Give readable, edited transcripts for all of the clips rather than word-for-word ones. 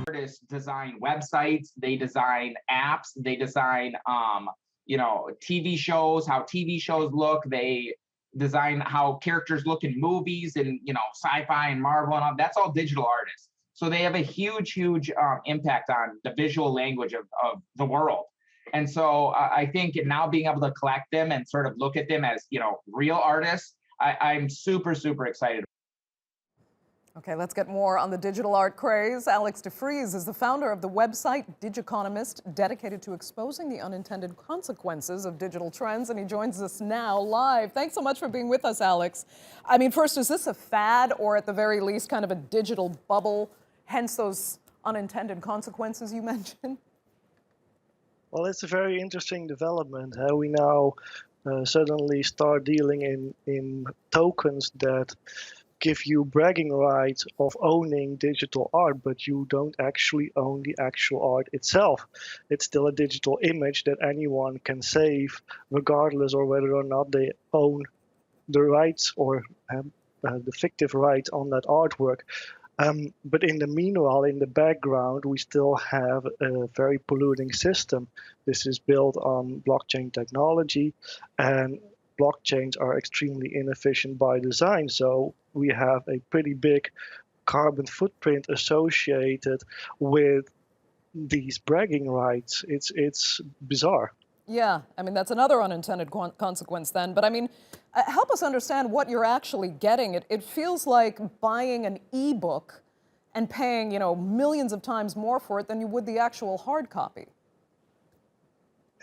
artists design websites, they design apps, they design TV shows, how TV shows look, they design how characters look in movies and sci-fi and Marvel and all. That's all digital artists. So they have a huge impact on the visual language of the world. And so I think now being able to collect them and sort of look at them as real artists, I'm super excited. Okay, let's get more on the digital art craze. Alex DeFries is the founder of the website Digiconomist, dedicated to exposing the unintended consequences of digital trends, and he joins us now live. Thanks so much for being with us, Alex. I mean, first, is this a fad or at the very least kind of a digital bubble, hence those unintended consequences you mentioned? Well, it's a very interesting development. How we now suddenly start dealing in tokens that give you bragging rights of owning digital art, but you don't actually own the actual art itself. It's still a digital image that anyone can save, regardless of whether or not they own the rights or the fictive rights on that artwork. But in the meanwhile, in the background, we still have a very polluting system. This is built on blockchain technology, and blockchains are extremely inefficient by design. So we have a pretty big carbon footprint associated with these bragging rights. It's bizarre. Yeah, I mean, that's another unintended consequence then. But I mean, help us understand what you're actually getting. It feels like buying an ebook and paying, millions of times more for it than you would the actual hard copy.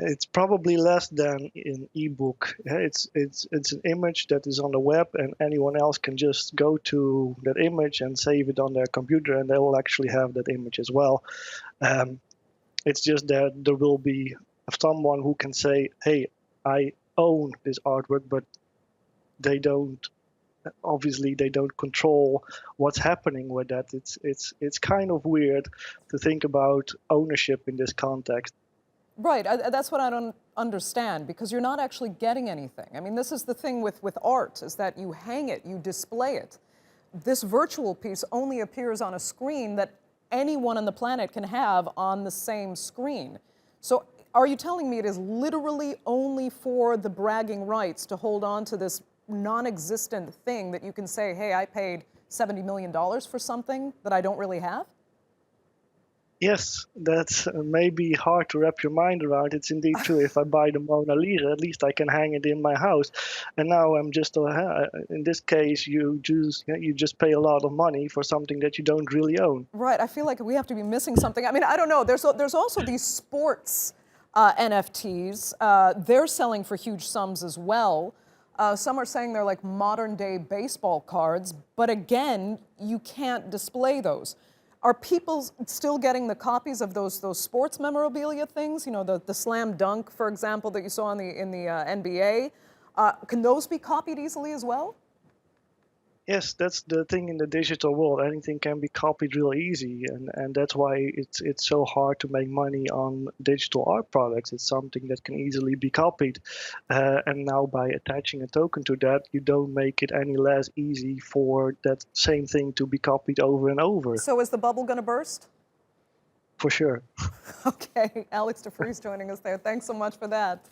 It's probably less than an ebook. It's an image that is on the web, and anyone else can just go to that image and save it on their computer, and they will actually have that image as well. It's just that there will be someone who can say, hey, I own this artwork, but they don't control what's happening with that. It's kind of weird to think about ownership in this context. Right, that's what I don't understand, because you're not actually getting anything. I mean, this is the thing with art, is that you hang it, you display it. This virtual piece only appears on a screen that anyone on the planet can have on the same screen. So are you telling me it is literally only for the bragging rights to hold on to this non-existent thing that you can say, hey, I paid $70 million for something that I don't really have? Yes, that's maybe hard to wrap your mind around. It's indeed true. If I buy the Mona Lisa, at least I can hang it in my house. And now I'm just, in this case, you just pay a lot of money for something that you don't really own. Right, I feel like we have to be missing something. I mean, I don't know. There's also these sports NFTs. They're selling for huge sums as well. Some are saying they're like modern-day baseball cards, but again, you can't display those. Are people still getting the copies of those sports memorabilia things? The slam dunk, for example, that you saw in the NBA. Can those be copied easily as well? Yes, that's the thing in the digital world. Anything can be copied real easy, and that's why it's so hard to make money on digital art products. It's something that can easily be copied, and now by attaching a token to that, you don't make it any less easy for that same thing to be copied over and over. So is the bubble going to burst? For sure. Okay, Alex DeFries joining us there. Thanks so much for that.